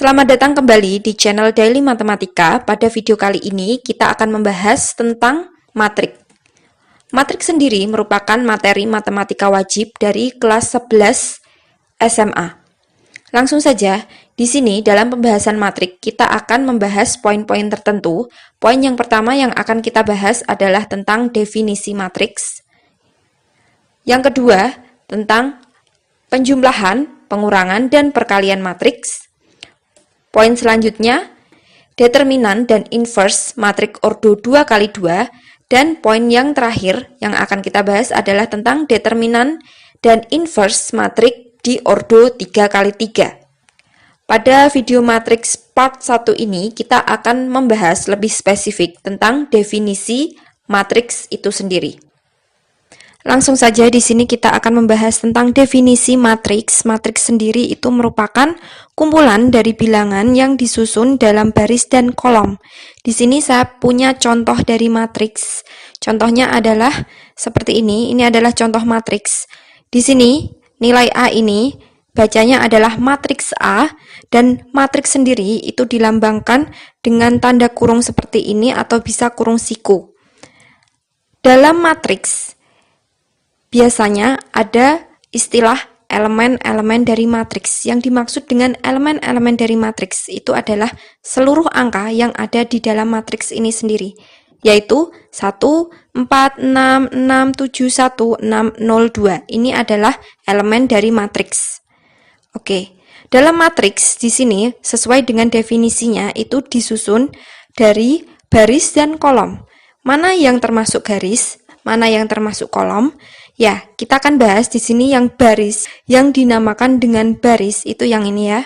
Selamat datang kembali di channel Daily Matematika. Pada video kali ini kita akan membahas tentang matrik. Matrik sendiri merupakan materi matematika wajib dari kelas 11 SMA. Langsung saja, di sini dalam pembahasan matrik kita akan membahas poin-poin tertentu. Poin yang pertama yang akan kita bahas adalah tentang definisi matriks. Yang kedua, tentang penjumlahan, pengurangan, dan perkalian matriks. Poin selanjutnya, determinan dan inverse matrik ordo 2 kali 2, dan poin yang terakhir yang akan kita bahas adalah tentang determinan dan inverse matrik di ordo 3 kali 3. Pada video matriks part 1 ini, kita akan membahas lebih spesifik tentang definisi matriks itu sendiri. Langsung saja di sini kita akan membahas tentang definisi matriks. Matriks sendiri itu merupakan kumpulan dari bilangan yang disusun dalam baris dan kolom. Di sini saya punya contoh dari matriks. Contohnya adalah seperti ini. Ini adalah contoh matriks. Di sini nilai A ini bacanya adalah matriks A, dan matriks sendiri itu dilambangkan dengan tanda kurung seperti ini atau bisa kurung siku. Dalam matriks biasanya ada istilah elemen-elemen dari matriks. Yang dimaksud dengan elemen-elemen dari matriks itu adalah seluruh angka yang ada di dalam matriks ini sendiri, yaitu 1, 4, 6, 6, 7, 1, 6, 0, 2. Ini adalah elemen dari matriks. Oke, dalam matriks di sini sesuai dengan definisinya itu disusun dari baris dan kolom. Mana yang termasuk garis, mana yang termasuk kolom? Ya, kita akan bahas di sini yang baris, yang dinamakan dengan baris itu yang ini ya.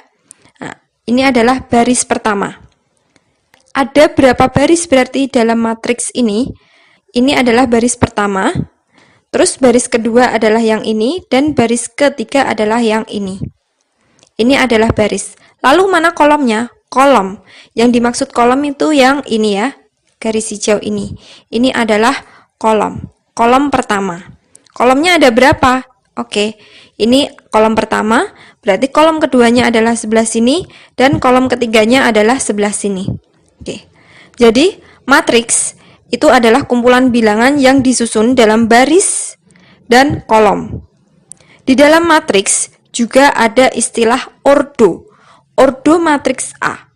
Nah, ini adalah baris pertama. Ada berapa baris berarti dalam matriks ini? Ini adalah baris pertama, terus baris kedua adalah yang ini, dan baris ketiga adalah yang ini. Ini adalah baris. Lalu mana kolomnya? Kolom. Yang dimaksud kolom itu yang ini ya, garis hijau ini. Ini adalah kolom. Kolom pertama. Kolomnya ada berapa? Oke, ini kolom pertama, berarti kolom keduanya adalah sebelah sini, dan kolom ketiganya adalah sebelah sini. Oke, jadi matriks itu adalah kumpulan bilangan yang disusun dalam baris dan kolom. Di dalam matriks juga ada istilah ordo, ordo matriks A.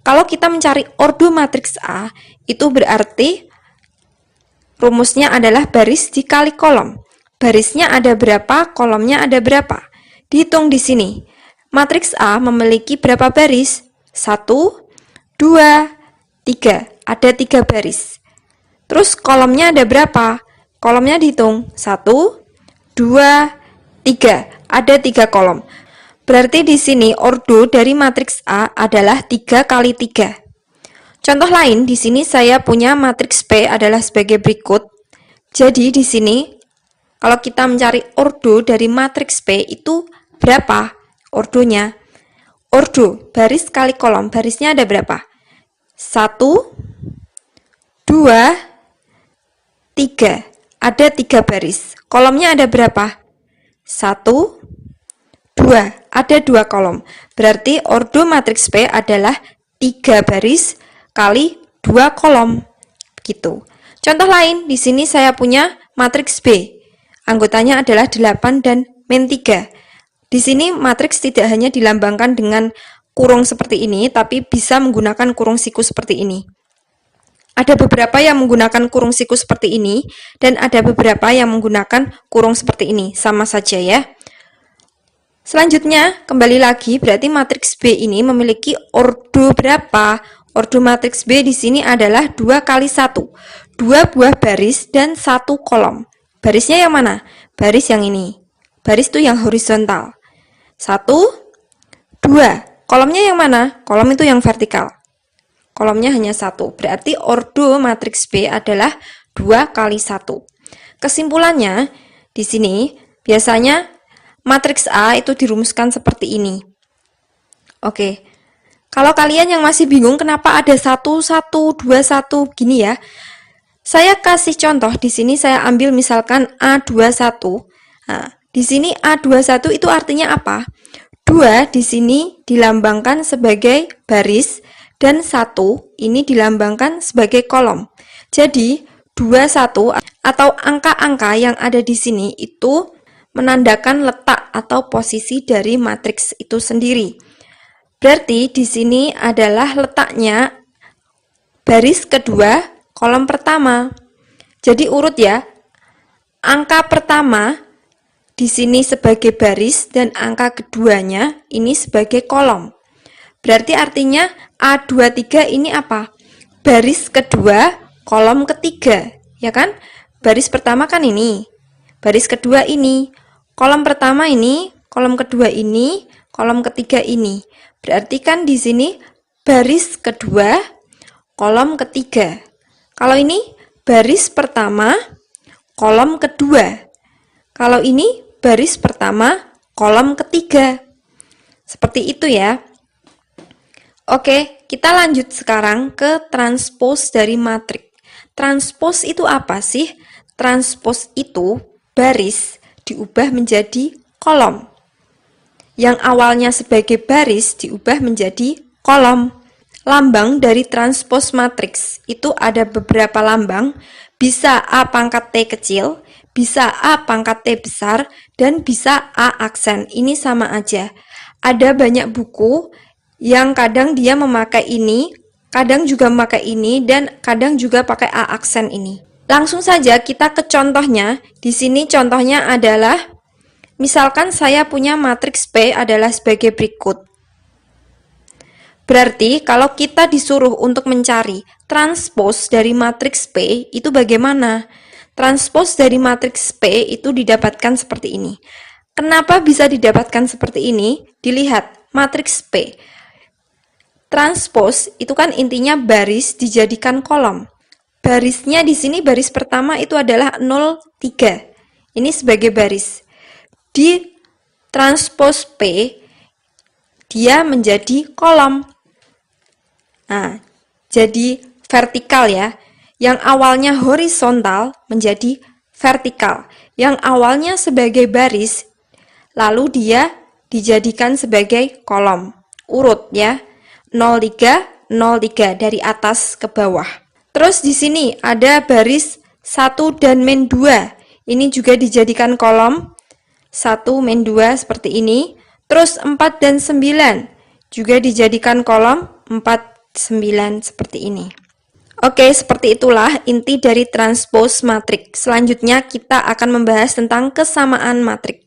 Kalau kita mencari ordo matriks A, itu berarti rumusnya adalah baris dikali kolom. Barisnya ada berapa, kolomnya ada berapa. Dihitung di sini. Matriks A memiliki berapa baris? 1, 2, 3. Ada 3 baris. Terus kolomnya ada berapa? Kolomnya dihitung. 1, 2, 3. Ada 3 kolom. Berarti di sini ordo dari matriks A adalah 3 kali 3. Contoh lain, di sini saya punya matriks P adalah sebagai berikut. Jadi di sini kalau kita mencari ordo dari matriks P itu berapa ordonya? Ordo, baris kali kolom, barisnya ada berapa? 1, 2, 3. Ada 3 baris. Kolomnya ada berapa? 1, 2. Ada 2 kolom. Berarti ordo matriks P adalah 3 baris kali 2 kolom. Begitu. Contoh lain, di sini saya punya matriks B. Anggotanya adalah 8 dan min 3. Di sini matriks tidak hanya dilambangkan dengan kurung seperti ini, tapi bisa menggunakan kurung siku seperti ini. Ada beberapa yang menggunakan kurung siku seperti ini, dan ada beberapa yang menggunakan kurung seperti ini. Sama saja ya. Selanjutnya, kembali lagi, berarti matriks B ini memiliki ordo berapa? Ordo matriks B di sini adalah 2 kali 1. 2 buah baris dan 1 kolom. Barisnya yang mana? Baris yang ini. Baris itu yang horizontal. 1, 2. Kolomnya yang mana? Kolom itu yang vertikal. Kolomnya hanya 1. Berarti ordo matriks B adalah 2 kali 1. Kesimpulannya, di sini biasanya matriks A itu dirumuskan seperti ini. Oke. Kalau kalian yang masih bingung kenapa ada 1, 1, 2, 1 gini ya, saya kasih contoh di sini. Saya ambil misalkan A21. Nah, di sini A21 itu artinya apa? 2 di sini dilambangkan sebagai baris dan 1 ini dilambangkan sebagai kolom. Jadi 21 atau angka-angka yang ada di sini itu menandakan letak atau posisi dari matriks itu sendiri. Berarti di sini adalah letaknya baris kedua, kolom pertama. Jadi urut ya. Angka pertama di sini sebagai baris dan angka keduanya ini sebagai kolom. Berarti artinya A23 ini apa? Baris kedua, kolom ketiga, ya kan? Baris pertama kan ini, baris kedua ini, kolom pertama ini, kolom kedua ini, kolom ketiga ini. Berarti kan di sini baris kedua, kolom ketiga. Kalau ini baris pertama, kolom kedua. Kalau ini baris pertama, kolom ketiga. Seperti itu ya. Oke, kita lanjut sekarang ke transpose dari matrik. Transpose itu apa sih? Transpose itu baris diubah menjadi kolom. Yang awalnya sebagai baris diubah menjadi kolom. Lambang dari transpose matriks itu ada beberapa lambang, bisa A pangkat T kecil, bisa A pangkat T besar, dan bisa A aksen. Ini sama aja. Ada banyak buku yang kadang dia memakai ini, kadang juga memakai ini, dan kadang juga pakai A aksen ini. Langsung saja kita ke contohnya. Di sini contohnya adalah, misalkan saya punya matriks P adalah sebagai berikut. Berarti kalau kita disuruh untuk mencari transpose dari matriks P, itu bagaimana? Transpose dari matriks P itu didapatkan seperti ini. Kenapa bisa didapatkan seperti ini? Dilihat, matriks P. Transpose itu kan intinya baris dijadikan kolom. Barisnya di sini baris pertama itu adalah 0, 3. Ini sebagai baris. Di transpose P, dia menjadi kolom. Nah, jadi vertikal ya. Yang awalnya horizontal menjadi vertikal. Yang awalnya sebagai baris, lalu dia dijadikan sebagai kolom. Urut ya. 03, 03 dari atas ke bawah. Terus di sini ada baris 1 dan min 2. Ini juga dijadikan kolom. 1 min 2 seperti ini. Terus 4 dan 9 juga dijadikan kolom. 4, 9 seperti ini. Oke, seperti itulah inti dari transpose matrik. Selanjutnya kita akan membahas tentang kesamaan matrik.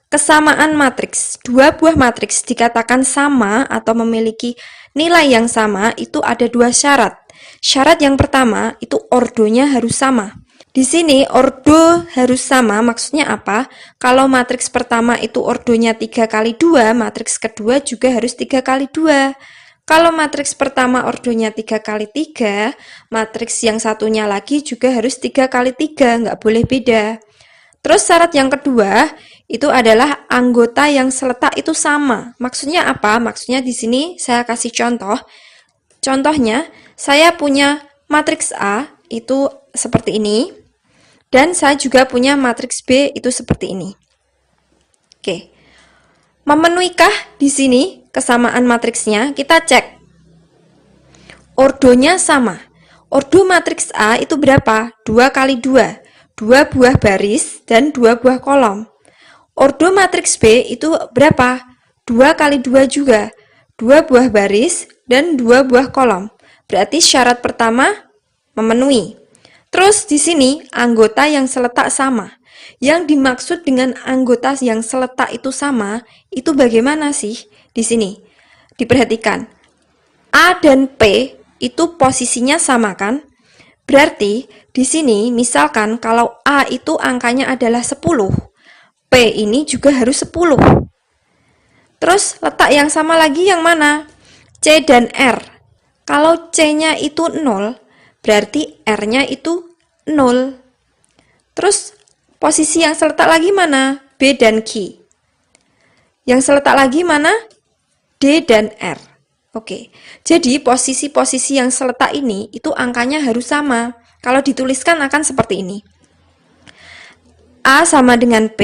Kesamaan matriks, dua buah matriks dikatakan sama atau memiliki nilai yang sama itu ada dua syarat. Syarat yang pertama itu ordonya harus sama. Di sini ordo harus sama maksudnya apa? Kalau matriks pertama itu ordonya 3 kali 2, matriks kedua juga harus 3 kali 2. Kalau matriks pertama ordonya 3 kali 3, matriks yang satunya lagi juga harus 3 kali 3, nggak boleh beda. Terus syarat yang kedua itu adalah anggota yang seletak itu sama. Maksudnya apa? Maksudnya di sini saya kasih contoh. Contohnya, saya punya matriks A itu seperti ini, dan saya juga punya matriks B itu seperti ini. Oke. Memenuhikah di sini kesamaan matriksnya? Kita cek. Ordonya sama. Ordo matriks A itu berapa? 2 kali 2. 2 buah baris dan 2 buah kolom. Ordo matriks B itu berapa? 2 kali 2 juga. 2 buah baris dan 2 buah kolom. Berarti syarat pertama memenuhi. Terus di sini anggota yang seletak sama. Yang dimaksud dengan anggota yang seletak itu sama, itu bagaimana sih? Di sini. Diperhatikan. A dan P itu posisinya sama kan? Berarti di sini misalkan kalau A itu angkanya adalah 10, P ini juga harus 10. Terus letak yang sama lagi yang mana? C dan R. Kalau C-nya itu 0, berarti R-nya itu 0. Terus posisi yang seletak lagi mana? B dan Q. Yang seletak lagi mana? D dan R. Oke, jadi posisi-posisi yang seletak ini itu angkanya harus sama. Kalau dituliskan akan seperti ini. A sama dengan P,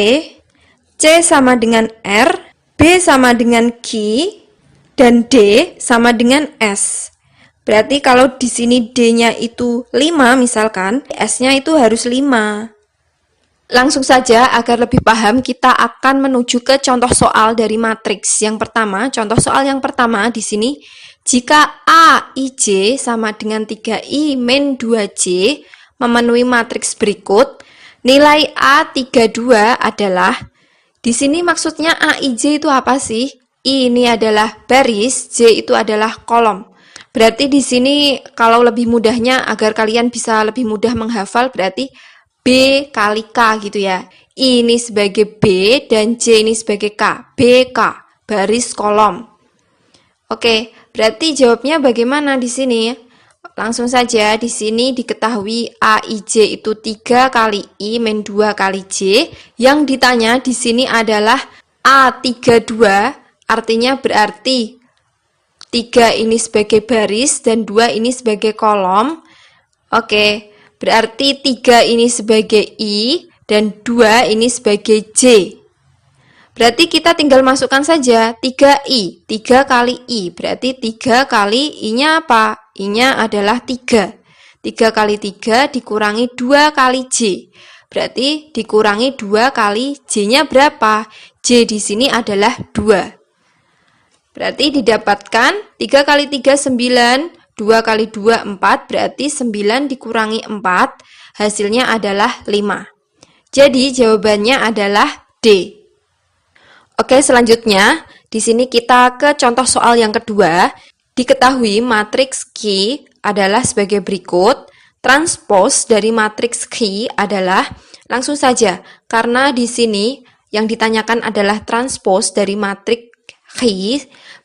C sama dengan R, B B sama dengan Q, dan D sama dengan S. Berarti kalau di sini D-nya itu 5 misalkan, S-nya itu harus 5. Langsung saja, agar lebih paham, kita akan menuju ke contoh soal dari matriks. Yang pertama, contoh soal yang pertama di sini, jika A, I, J sama dengan 3I min 2J memenuhi matriks berikut, nilai A 32 adalah, di sini maksudnya A, I, J itu apa sih? I ini adalah baris, J itu adalah kolom. Berarti di sini kalau lebih mudahnya, agar kalian bisa lebih mudah menghafal, berarti B kali K gitu ya. I ini sebagai B dan J ini sebagai K. BK, baris kolom. Oke, berarti jawabnya bagaimana di sini? Langsung saja, di sini diketahui A, I, J itu 3 kali I min 2 kali J. Yang ditanya di sini adalah A32, artinya berarti 3 ini sebagai baris dan 2 ini sebagai kolom. Oke. Berarti 3 ini sebagai I dan 2 ini sebagai J. Berarti kita tinggal masukkan saja 3I, 3 kali I. Berarti 3 kali I-nya apa? I-nya adalah 3. 3 kali 3 dikurangi 2 kali J. Berarti dikurangi 2 kali J-nya berapa? J di sini adalah 2. Berarti didapatkan 3 kali 3, 9. 2 kali 2, 4, berarti 9 dikurangi 4, hasilnya adalah 5. Jadi jawabannya adalah D. Oke, selanjutnya, di sini kita ke contoh soal yang kedua. Diketahui matriks Q adalah sebagai berikut. Transpose dari matriks Q adalah, langsung saja, karena di sini yang ditanyakan adalah transpose dari matriks Q,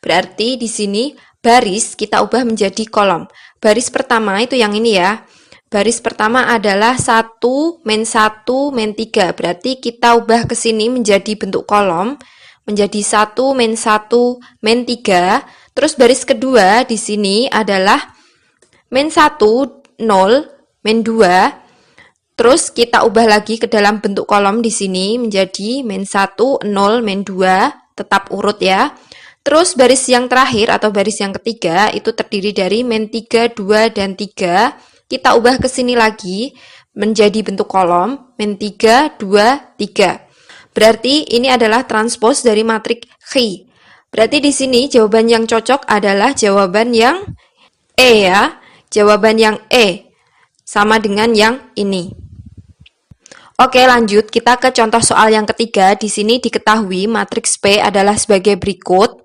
berarti di sini baris kita ubah menjadi kolom. Baris pertama itu yang ini ya. Baris pertama adalah 1 min 1 min 3. Berarti kita ubah ke sini menjadi bentuk kolom. Menjadi 1 min 1 min 3. Terus baris kedua di sini adalah min 1, 0, min 2. Terus kita ubah lagi ke dalam bentuk kolom di sini menjadi min 1, 0, min 2. Tetap urut ya. Terus baris yang terakhir atau baris yang ketiga itu terdiri dari min 3, 2, dan 3. Kita ubah ke sini lagi menjadi bentuk kolom, min 3, 2, 3. Berarti ini adalah transpose dari matriks Q. Berarti di sini jawaban yang cocok adalah jawaban yang E ya. Jawaban yang E sama dengan yang ini. Oke, lanjut kita ke contoh soal yang ketiga. Di sini diketahui matriks P adalah sebagai berikut.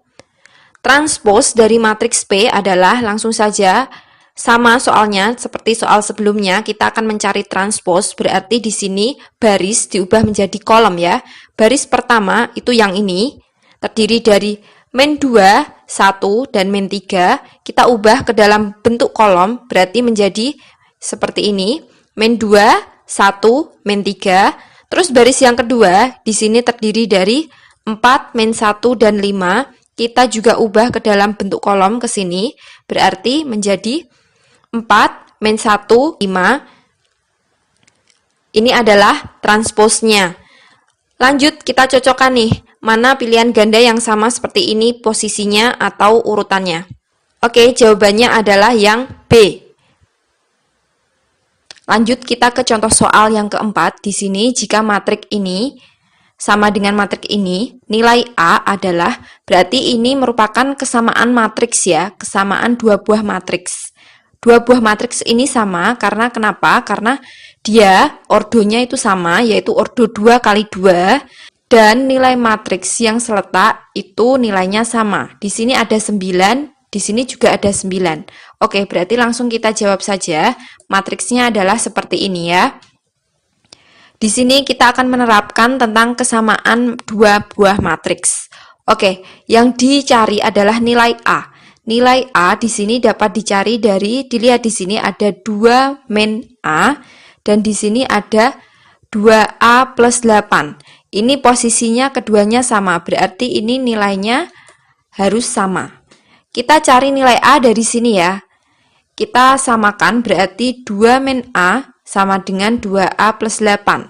Transpose dari matriks P adalah, langsung saja, sama soalnya seperti soal sebelumnya, kita akan mencari transpose, berarti di sini baris diubah menjadi kolom ya. Baris pertama itu yang ini, terdiri dari min 2, 1, dan min 3. Kita ubah ke dalam bentuk kolom, berarti menjadi seperti ini, min 2, 1, min 3. Terus baris yang kedua, di sini terdiri dari 4, min 1, dan 5. Kita juga ubah ke dalam bentuk kolom ke sini, berarti menjadi 4, min 1, 5. Ini adalah transposnya. Lanjut, kita cocokkan nih, mana pilihan ganda yang sama seperti ini posisinya atau urutannya. Oke, jawabannya adalah yang B. Lanjut, kita ke contoh soal yang keempat. Di sini, jika matriks ini sama dengan matriks ini, nilai A adalah, berarti ini merupakan kesamaan matriks ya, kesamaan dua buah matriks. Dua buah matriks ini sama, karena kenapa? Karena dia ordonya itu sama, yaitu ordo 2 kali 2, dan nilai matriks yang seletak itu nilainya sama. Di sini ada 9, di sini juga ada 9. Oke, berarti langsung kita jawab saja, matriksnya adalah seperti ini ya. Di sini kita akan menerapkan tentang kesamaan dua buah matriks. Oke, yang dicari adalah nilai A. Nilai A di sini dapat dicari dari, dilihat di sini ada 2 min A, dan di sini ada 2A plus 8. Ini posisinya keduanya sama, berarti ini nilainya harus sama. Kita cari nilai A dari sini ya. Kita samakan, berarti 2 min A sama dengan 2A plus 8.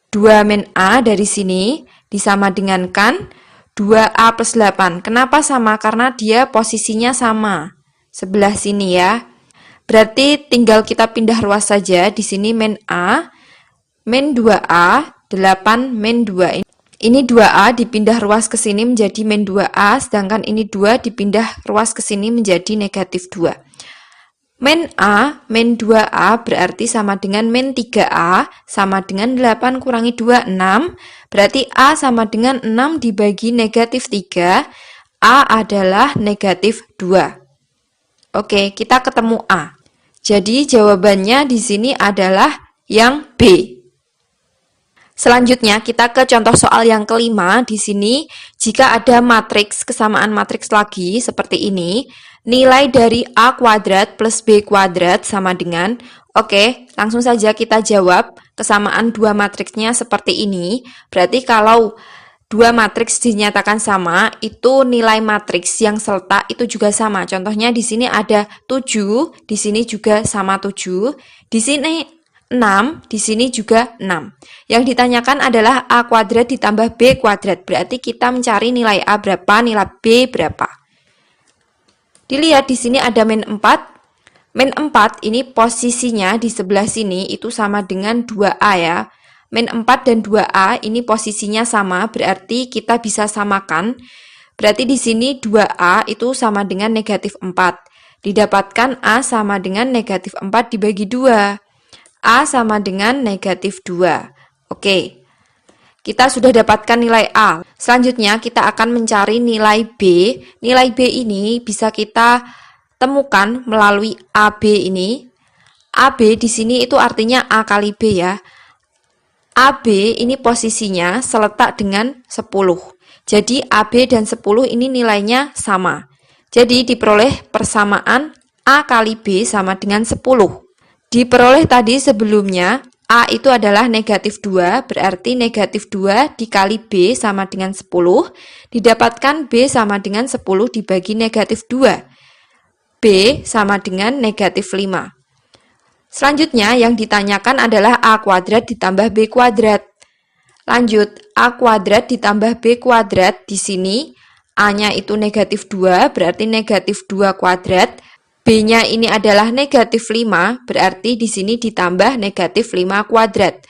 2 min A dari sini disama dengankan 2A plus 8. Kenapa sama? Karena dia posisinya sama. Sebelah sini ya. Berarti tinggal kita pindah ruas saja. Di sini min A, min 2A, 8 min 2. Ini 2A dipindah ruas ke sini menjadi min 2A, sedangkan ini 2 dipindah ruas ke sini menjadi negatif 2. Min A, min 2A berarti sama dengan min 3A, sama dengan 8 kurangi 2, 6. Berarti A sama dengan 6 dibagi negatif 3, A adalah negatif 2. Oke, kita ketemu A. Jadi jawabannya di sini adalah yang B. Selanjutnya kita ke contoh soal yang kelima. Di sini jika ada matriks kesamaan matriks lagi seperti ini, nilai dari A kuadrat plus B kuadrat sama dengan, oke, langsung saja kita jawab kesamaan dua matriksnya seperti ini. Berarti kalau dua matriks dinyatakan sama, itu nilai matriks yang seletak itu juga sama. Contohnya di sini ada 7, di sini juga sama 7, di sini 6, di sini juga 6. Yang ditanyakan adalah A kuadrat ditambah B kuadrat. Berarti kita mencari nilai A berapa, nilai B berapa. Dilihat di sini ada min 4. Min 4 ini posisinya di sebelah sini itu sama dengan 2A ya. Min 4 dan 2A ini posisinya sama, berarti kita bisa samakan. Berarti di sini 2A itu sama dengan negatif 4. Didapatkan A sama dengan negatif 4 dibagi 2. A sama dengan negatif 2. Oke, kita sudah dapatkan nilai A. Selanjutnya kita akan mencari nilai B. Nilai B ini bisa kita temukan melalui AB ini. AB di sini itu artinya A kali B ya. AB ini posisinya seletak dengan 10. Jadi AB dan 10 ini nilainya sama. Jadi diperoleh persamaan A kali B sama dengan 10. Diperoleh tadi sebelumnya, A itu adalah negatif 2, berarti negatif 2 dikali B sama dengan 10, didapatkan B sama dengan 10 dibagi negatif 2. B sama dengan negatif 5. Selanjutnya yang ditanyakan adalah A kuadrat ditambah B kuadrat. Lanjut, A kuadrat ditambah B kuadrat di sini, A-nya itu negatif 2, berarti negatif 2 kuadrat. B-nya ini adalah negatif 5, berarti di sini ditambah negatif 5 kuadrat.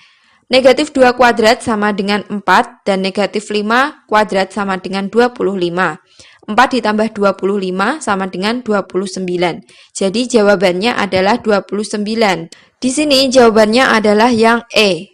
Negatif 2 kuadrat sama dengan 4, dan negatif 5 kuadrat sama dengan 25. 4 ditambah 25 sama dengan 29. Jadi jawabannya adalah 29. Di sini jawabannya adalah yang E.